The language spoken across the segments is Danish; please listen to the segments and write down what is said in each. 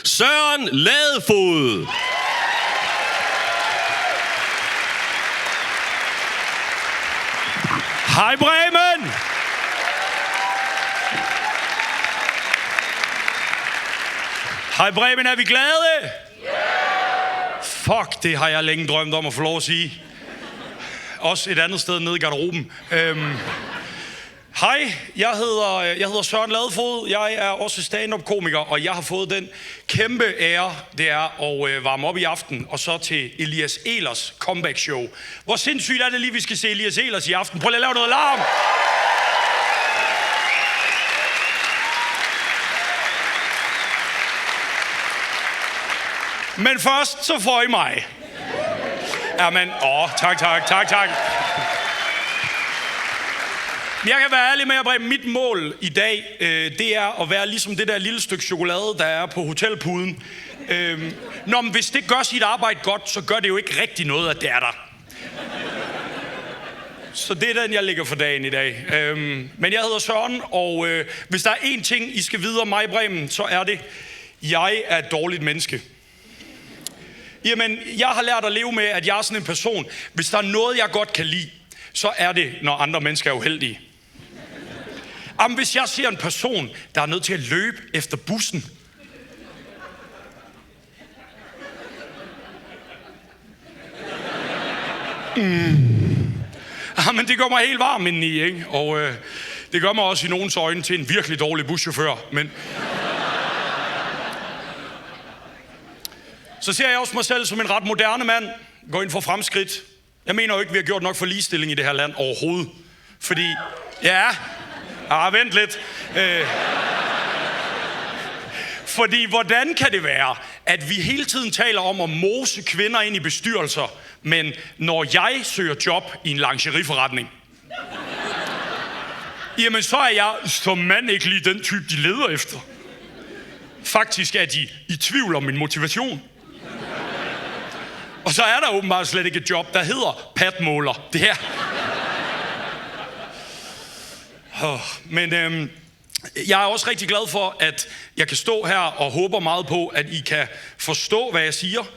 Søren Ladefoged. Hej Bremen! Hej Bremen, er vi glade? Yeah! Fuck, det har jeg længe drømt om at få lov at sige. Også et andet sted nede i garderoben. Hej, jeg hedder Søren Ladefoged. Jeg er også stand-up-komiker, og jeg har fået den kæmpe ære, det er at varme op i aften, og så til Elias Ehlers comeback-show. Hvor sindssygt er det lige, vi skal se Elias Ehlers i aften? Prøv lige at lave noget larm! Men først, så får I mig. Jamen, tak. Jeg kan være ærlig med at bringe mit mål i dag, det er at være ligesom det der lille stykke chokolade, der er på hotelpuden. Men hvis det gør sit arbejde godt, så gør det jo ikke rigtig noget, at det er der. Så det er den, jeg lægger for dagen i dag. Men jeg hedder Søren, og hvis der er én ting, I skal vide om mig, Bremen, så er det, jeg er et dårligt menneske. Jamen, jeg har lært at leve med, at jeg er sådan en person. Hvis der er noget, jeg godt kan lide, så er det, når andre mennesker er uheldige. Jamen, hvis jeg ser en person, der er nødt til at løbe efter bussen. Jamen, det gør mig helt varm indeni, ikke? Og det gør mig også i nogens øjne til en virkelig dårlig buschauffør, men... Så ser jeg også mig selv som en ret moderne mand, går ind for fremskridt. Jeg mener jo ikke, vi har gjort nok for ligestilling i det her land overhovedet. Fordi, vent lidt. Fordi hvordan kan det være, at vi hele tiden taler om at mose kvinder ind i bestyrelser, men når jeg søger job i en lingeriforretning, jamen så er jeg som mand ikke lige den type, de leder efter. Faktisk er de i tvivl om min motivation. Og så er der åbenbart slet ikke et job, der hedder patmåler. Det her. Men jeg er også rigtig glad for, at jeg kan stå her og håber meget på, at I kan forstå, hvad jeg siger.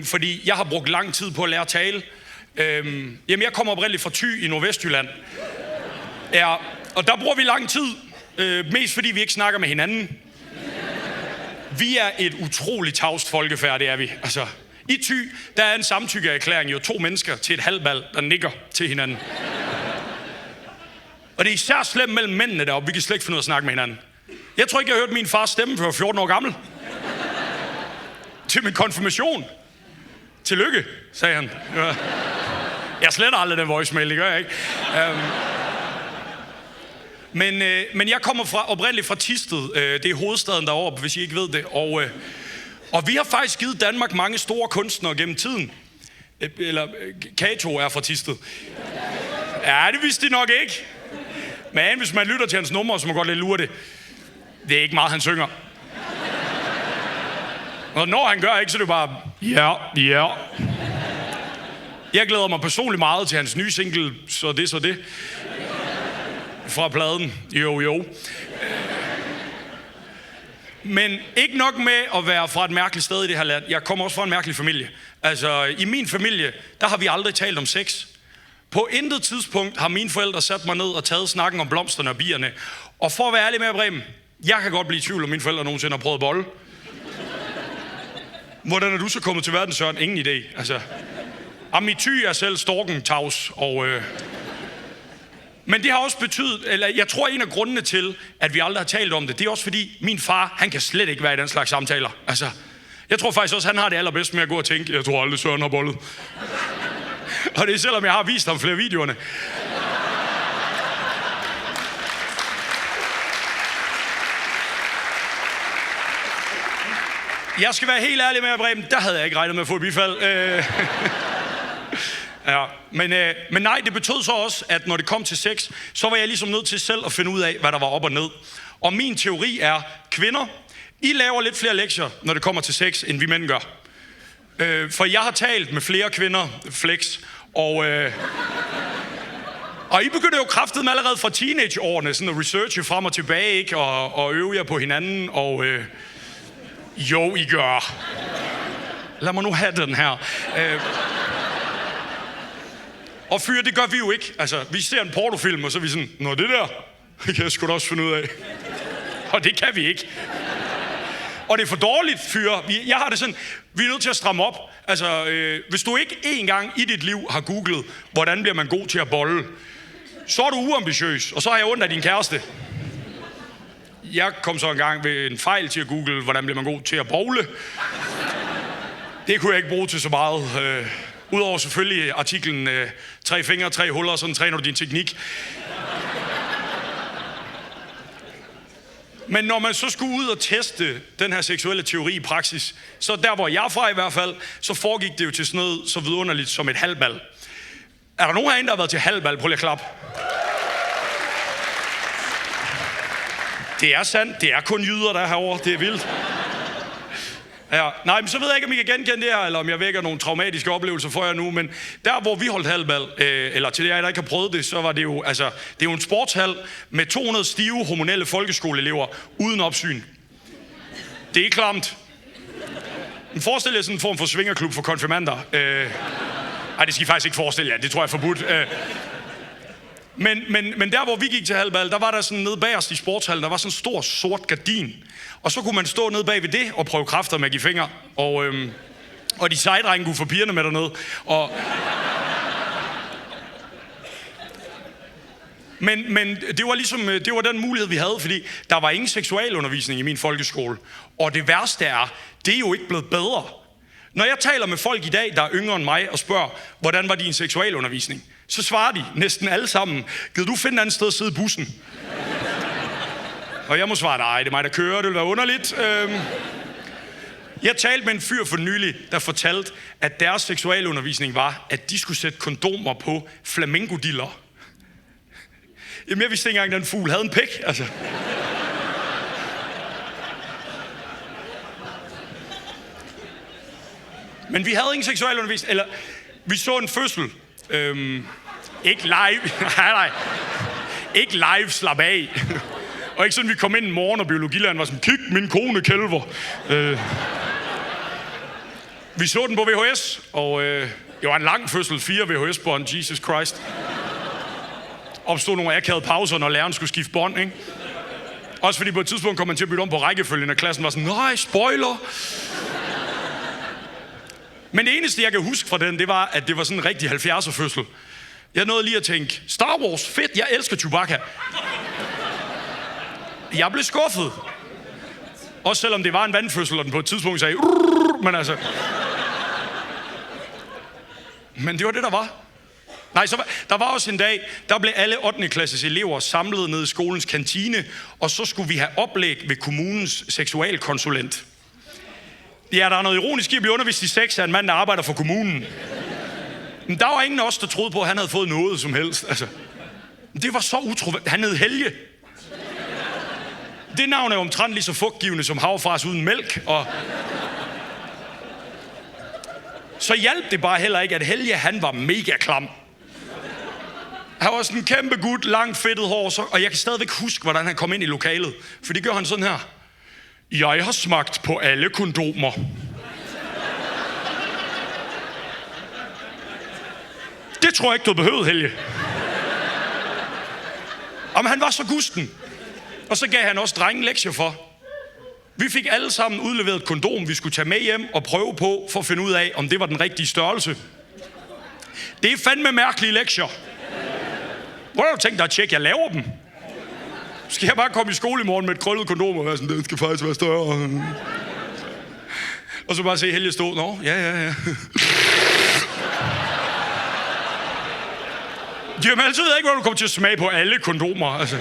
Fordi jeg har brugt lang tid på at lære at tale. Jamen, jeg kommer oprindeligt fra Thy i Nordvestjylland. Ja, og der bruger vi lang tid. Mest fordi vi ikke snakker med hinanden. Vi er et utroligt tavst folkefærd, det er vi. Altså... I Thy, der er en samtykkeerklæring jo 2 mennesker til et halvbal, der nikker til hinanden. Og det er især slemt mellem mændene deroppe. Vi kan slet ikke finde ud af at snakke med hinanden. Jeg tror ikke, jeg har hørt min fars stemme før 14 år gammel. Til min konfirmation. Tillykke, sagde han. Jeg sletter aldrig den voicemail, det gør jeg ikke. Men jeg kommer oprindeligt fra Thisted. Det er hovedstaden deroppe, hvis I ikke ved det. Og vi har faktisk givet Danmark mange store kunstnere gennem tiden. Eller Kato er fra Thisted. Ja, det vidste de nok ikke. Men hvis man lytter til hans numre, så må man godt lidt lure det. Det er ikke meget, han synger. Og når han gør ikke, så er det bare... Ja. Jeg glæder mig personligt meget til hans nye single, så det. Fra pladen. Jo. Men ikke nok med at være fra et mærkeligt sted i det her land. Jeg kommer også fra en mærkelig familie. Altså, i min familie, der har vi aldrig talt om sex. På intet tidspunkt har mine forældre sat mig ned og taget snakken om blomsterne og bierne. Og for at være ærlig med Bremen, jeg kan godt blive i tvivl, om mine forældre nogensinde har prøvet bolle. Hvordan er du så kommet til verden, Søren? Ingen idé. Altså, i Thy er selv storken tavs, og... Men det har også betydet, eller jeg tror, en af grundene til, at vi aldrig har talt om det, det er også fordi, min far, han kan slet ikke være i den slags samtaler. Altså, jeg tror faktisk også, han har det allerbedst med at gå og tænke, jeg tror aldrig, Søren har bollet. Og det er selvom jeg har vist ham flere videoerne. Jeg skal være helt ærlig med at Bremen, der havde jeg ikke regnet med at få et bifald. Ja, men nej, det betød så også, at når det kom til sex, så var jeg ligesom nødt til selv at finde ud af, hvad der var op og ned. Og min teori er, kvinder, I laver lidt flere lektier, når det kommer til sex, end vi mænd gør. For jeg har talt med flere kvinder, flex, og I begynder jo kraftedeme allerede fra teenageårene, sådan at researche frem og tilbage, ikke? Og øve jer på hinanden, og Jo, I gør. Lad mig nu have den her. Og fyre, det gør vi jo ikke. Altså, vi ser en pornofilm, og så er vi sådan, nå, det der, det kan jeg sgu da også finde ud af. Og det kan vi ikke. Og det er for dårligt, fyre. Jeg har det sådan, vi er nødt til at stramme op. Altså, hvis du ikke engang i dit liv har googlet, hvordan bliver man god til at bolle, så er du uambitiøs, og så har jeg ondt af din kæreste. Jeg kom så engang ved en fejl til at google, hvordan bliver man god til at bowle. Det kunne jeg ikke bruge til så meget. Udover selvfølgelig artiklen 3 fingre, 3 huller, sådan træner du din teknik. Men når man så skulle ud og teste den her seksuelle teori i praksis, så der hvor jeg er fra i hvert fald, så foregik det jo til sådan noget så vidunderligt som et halvbal. Er der nogen herinde, der har været til halvbal? Prøv lige at klap. Det er sandt. Det er kun jyder, der er herovre. Det er vildt. Ja, nej, men så ved jeg ikke, om I kan genkende det her, eller om jeg vækker nogle traumatiske oplevelser for jer nu, men der, hvor vi holdt halvbal, eller til jer, der ikke har prøvet det, så var det jo, altså, det er jo en sportshal med 200 stive, hormonelle folkeskoleelever uden opsyn. Det er klamt. Men forestil jer sådan en form for svingerklub for konfirmander. Ej, det skal I faktisk ikke forestille jer, det tror jeg er forbudt. Men der, hvor vi gik til halvbal, der var der sådan nede bagerst i sportshallen, der var sådan en stor sort gardin. Og så kunne man stå nede bag ved det og prøve kræfter med at give fingre. Og de sejdrenge kunne få pigerne med dernede. Men det var ligesom, det var den mulighed, vi havde, fordi der var ingen seksualundervisning i min folkeskole. Og det værste er, det er jo ikke blevet bedre. Når jeg taler med folk i dag, der er yngre end mig, og spørger, hvordan var din seksualundervisning, så svarer de næsten alle sammen, gider du finde et andet sted at sidde i bussen? Og jeg må svare, nej, det er mig, der kører, det vil være underligt. Jeg talte med en fyr for nylig, der fortalte, at deres seksualundervisning var, at de skulle sætte kondomer på flamingodiller. Jamen, jeg vidste ikke engang, at den fugl havde en pik, altså. Men vi havde ingen seksualundervisning, eller vi så en fødsel. Ikke live, nej. Ikke live, slap af. Og ikke sådan, vi kom ind en morgen, og biologilæreren var sådan, kig, min kone kælver. Vi så den på VHS, og det var en lang fødsel, 4 VHS-bånd, Jesus Christ. Opstod nogle akavede pauser, når læreren skulle skifte bånd, ikke? Også fordi på et tidspunkt kom man til at bytte om på rækkefølgen, og klassen var sådan, nej, spoiler. Men det eneste, jeg kan huske fra den, det var, at det var sådan en rigtig 70'er fødsel. Jeg nåede lige at tænke, Star Wars, fedt, jeg elsker Chewbacca. Jeg blev skuffet. Også selvom det var en vandfødsel, og den på et tidspunkt sagde, men altså... Men det var det, der var. Nej, så der var også en dag, der blev alle 8. klasses elever samlet ned i skolens kantine, og så skulle vi have oplæg ved kommunens seksualkonsulent. Ja, der er noget ironisk i at blive undervist i sex af en mand, der arbejder for kommunen. Men der var ingen af os, der troede på, at han havde fået noget som helst. Altså, det var så utroværdigt. Han hed Helge. Det navn er omtrent lige så fugtgivende som havrefars uden mælk, og... Så hjalp det bare heller ikke, at Helge, han var mega klam. Han var sådan en kæmpe gut, langt fedtet hår, og jeg kan stadigvæk huske, hvordan han kom ind i lokalet. For det gør han sådan her. Jeg har smagt på alle kondomer. Det tror jeg ikke, du behøvede, Helge. Og han var så gusten. Og så gav han også drengen lektier for. Vi fik alle sammen udleveret et kondom, vi skulle tage med hjem og prøve på, for at finde ud af, om det var den rigtige størrelse. Det er fandme mærkelige lektier. Hvor har du tænkt dig at tjekke, jeg laver dem? Skal jeg bare komme i skole i morgen med et krøllet kondom og være sådan, det skal faktisk være større. Og så bare se Helge stå, nå, ja. Jamen, altid ved jeg ikke, hvor du kommer til at smage på alle kondomer, altså.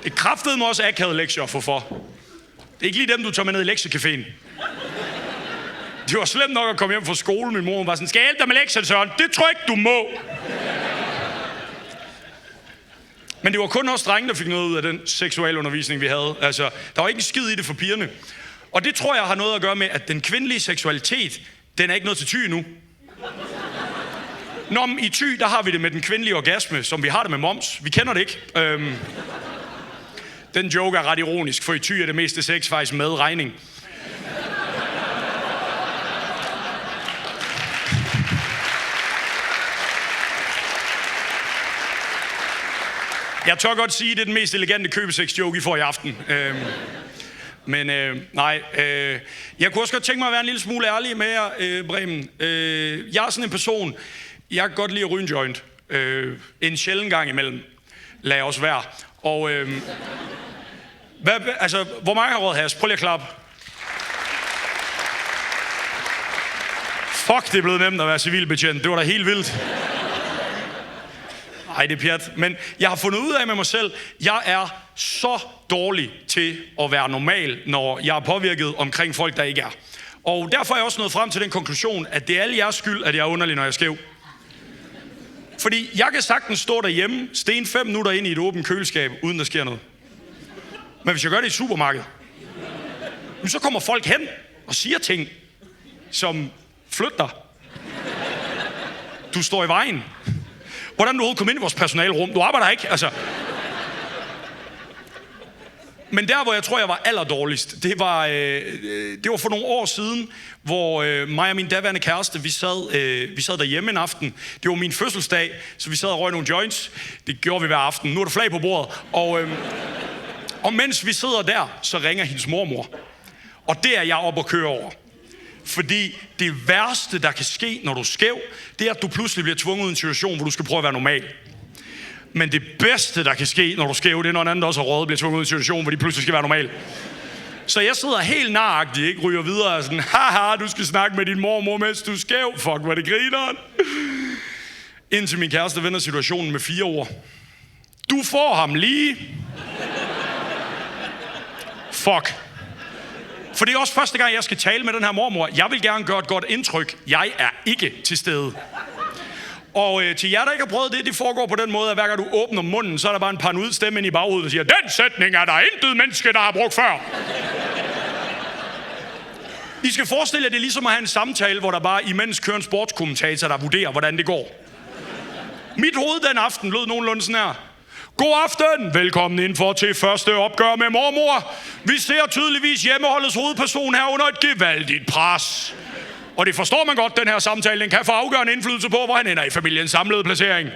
Det kræftede mig også akavet lektier at få for. Det er ikke lige dem, du tager med ned i lektiecaféen. Det var slemt nok at komme hjem fra skole. Min mor var sådan, skal jeg hjælpe dig med lektier, Søren? Det tror jeg ikke, du må. Men det var kun også drenge, der fik noget ud af den seksualundervisning, vi havde. Altså, der var ikke en skid i det for pigerne. Og det tror jeg har noget at gøre med, at den kvindelige seksualitet, den er ikke noget til Thy endnu. Nå, i Thy, der har vi det med den kvindelige orgasme, som vi har det med moms. Vi kender det ikke. Den joke er ret ironisk, for i Thy er det meste sex faktisk med regning. Jeg tør godt sige, at det er den mest elegante købesex-joke, I får i aften. Jeg kunne også godt tænke mig at være en lille smule ærlig med jer, Bremen. Jeg er sådan en person, jeg kan godt lide at ryge en joint. En sjælden gang imellem. Lad jeg også være. Og hvor mange har råd has? Prøv lige at klappe. Fuck, det er blevet nemt at være civilbetjent. Det var da helt vildt. Ej, det er pjat. Men jeg har fundet ud af med mig selv, jeg er så dårlig til at være normal, når jeg er påvirket omkring folk, der ikke er. Og derfor er jeg også nået frem til den konklusion, at det er alle jeres skyld, at jeg er underlig, når jeg er skæv. Fordi jeg kan sagtens stå derhjemme, sten 5 minutter ind i et åbent køleskab, uden der sker noget. Men hvis jeg gør det i supermarkedet, så kommer folk hen og siger ting, som flytter. Du står i vejen. Hvordan du overhovedet kom ind i vores personalerum? Du arbejder ikke, altså. Men der, hvor jeg tror, jeg var allerdårligst, det var for nogle år siden, hvor mig og min daværende kæreste, vi sad derhjemme en aften. Det var min fødselsdag, så vi sad og røg nogle joints. Det gjorde vi hver aften. Nu er der flag på bordet. Og mens vi sidder der, så ringer hendes mormor. Og det er jeg oppe at køre over. Fordi det værste, der kan ske, når du er skæv, det er, at du pludselig bliver tvunget ud i en situation, hvor du skal prøve at være normal. Men det bedste, der kan ske, når du er skæv, det er, når en anden, der også har røget, bliver tvunget ud i en situation, hvor de pludselig skal være normal. Så jeg sidder helt naragtig, ikke? Ryger videre og sådan, haha, du skal snakke med din mormor, mens du er skæv. Fuck, hvor det grineren. Indtil min kæreste vender situationen med 4 ord. Du får ham lige. Fuck. For det er også første gang, jeg skal tale med den her mormor. Jeg vil gerne gøre et godt indtryk. Jeg er ikke til stede. Og til jer, der ikke har prøvet det, det foregår på den måde, at hver gang du åbner munden, så er der bare en paranoid stemme ind i baghovedet, der siger, den sætning er der intet menneske, der har brugt før. I skal forestille jer, det er ligesom at have en samtale, hvor der bare imens kører en sportskommentator, der vurderer, hvordan det går. Mit hoved den aften lød nogenlunde sådan her. God aften! Velkommen indenfor til første opgør med mormor. Vi ser tydeligvis hjemmeholdets hovedperson her under et gevaldigt pres. Og det forstår man godt, den her samtale, den kan få afgørende indflydelse på, hvor han ender i familiens samlede placering.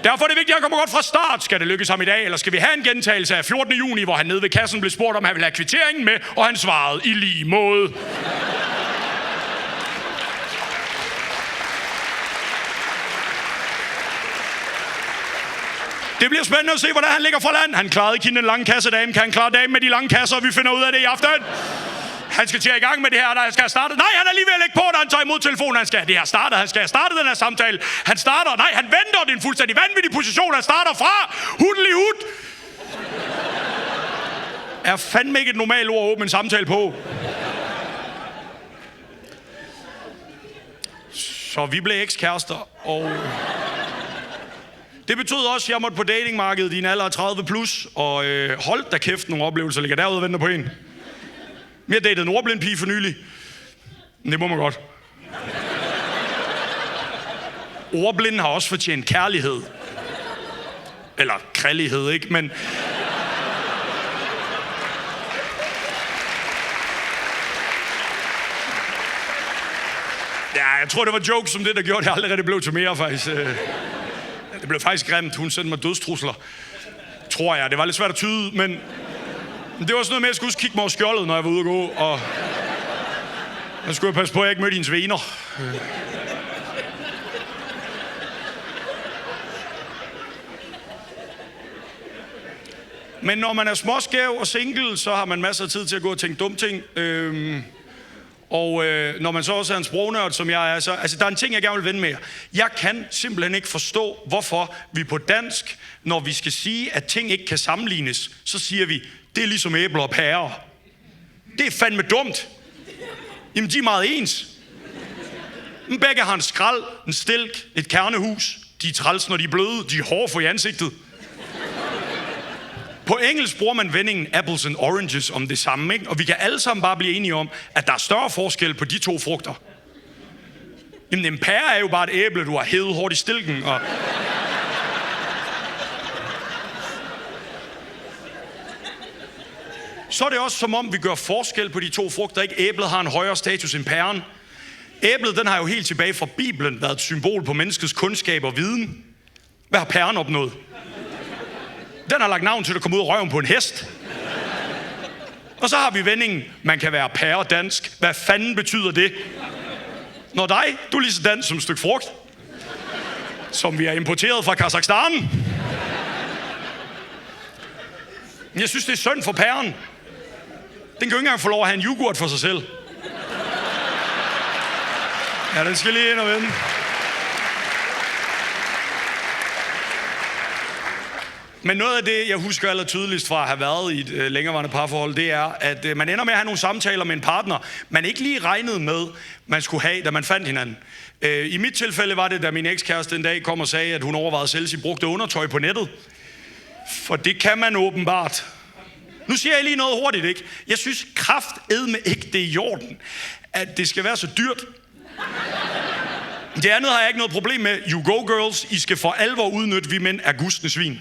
Derfor er det vigtigt, at han kommer godt fra start. Skal det lykkes ham i dag, eller skal vi have en gentagelse af 14. juni, hvor han nede ved kassen blev spurgt, om han ville have kvitteringen med, og han svarede i lige måde. Det bliver spændende at se, hvordan han ligger fra land. Han klarede ikke den lange kassedame. Kan han klare damen med de lange kasser? Vi finder ud af det i aften. Han skal til at i gang med det her, der skal have startet. Nej, han er lige ved at lægge på, da han tager imod telefonen. Han skal have det her startet. Han skal have startet den her samtale. Han starter. Nej, han venter. Det er en fuldstændig vanvittig position. Han starter fra. Hudelig hud. Er fandme ikke et normalt ord at åbne en samtale på. Så vi blev ekskærester, og det betød også, at jeg måtte på datingmarkedet i en alder af 30 plus, og holdt da kæft, nogle oplevelser ligger derude og venter på en. Jeg datede en ordblind pige for nylig. Det må man godt. Ordblind har også fortjent kærlighed. Eller krællighed, ikke? Men ja, jeg tror, det var jokes som det, der gjorde, at jeg aldrig rigtig blev til mere, faktisk. Det blev faktisk grimt. Hun sendte mig dødstrusler. Tror jeg. Det var lidt svært at tyde, men det var sådan noget med, at jeg skulle kigge mig over skjoldet, når jeg var ude at gå, og jeg skulle passe på, at jeg ikke mødte hendes vener. Men når man er småskæv og single, så har man masser af tid til at gå og tænke dumme ting. Og når man så også er en sprognørd, som jeg er, så altså, der er en ting, jeg gerne vil vende med jer. Jeg kan simpelthen ikke forstå, hvorfor vi på dansk, når vi skal sige, at ting ikke kan sammenlignes, så siger vi, det er ligesom æbler og pærer. Det er fandme dumt. Jamen, de er meget ens. Men begge har en skrald, en stilk, et kernehus. De er træls, når de er bløde. De er hårde for i ansigtet. På engelsk bruger man vendingen apples and oranges om det samme, ikke? Og vi kan alle sammen bare blive enige om, at der er større forskel på de to frugter. Jamen, en pære er jo bare et æble, du har hævet hårdt i stilken, og så er det også som om, vi gør forskel på de to frugter. Ikke? Æblet har en højere status end pæren. Æblet, den har jo helt tilbage fra Bibelen været et symbol på menneskets kundskab og viden. Hvad har pæren opnået? Den har lagt navn til at komme ud af røven på en hest. Og så har vi vendingen, man kan være pæredansk. Hvad fanden betyder det? Når dig, du er lige så dansk som et stykke frugt, som vi har importeret fra Kazakhstan. Jeg synes, det er synd for pæren. Den kan jo ikke engang få lov at have en yoghurt for sig selv. Ja, den skal lige ind og vende. Men noget af det, jeg husker aller tydeligst fra at have været i et længerevarende parforhold, det er, at man ender med at have nogle samtaler med en partner, man ikke lige regnede med, man skulle have, da man fandt hinanden. I mit tilfælde var det, da min ekskæreste en dag kom og sagde, at hun overvejede at sælge sit brugte undertøj på nettet. For det kan man åbenbart. Nu siger jeg lige noget hurtigt, ikke? Jeg synes kraftedme ikke, det er i orden, at det skal være så dyrt. Det andet har jeg ikke noget problem med. You go girls, I skal for alvor udnytte, vi mænd er gustne svin.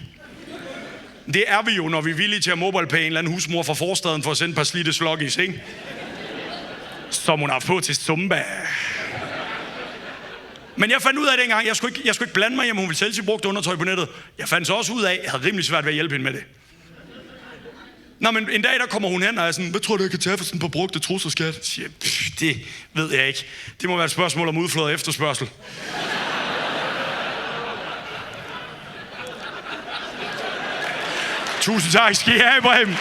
Det er vi jo, når vi er villige til at mobilepay en eller anden husmor fra forstaden for at sende et par slidte sluggies, ikke? Som hun har haft på til Zumba. Men jeg fandt ud af det engang, jeg skulle ikke blande mig, om hun ville sælge sit brugt undertøj på nettet. Jeg fandt så også ud af, at jeg havde rimelig svært ved at hjælpe hende med det. Nå, men en dag, der kommer hun hen og er sådan, hvad tror du, jeg kan tage for sådan på brugte trusser, skat? Jeg siger, det ved jeg ikke. Det må være et spørgsmål om udflået efterspørgsel. Tusind tak skal I have, Ibrahim.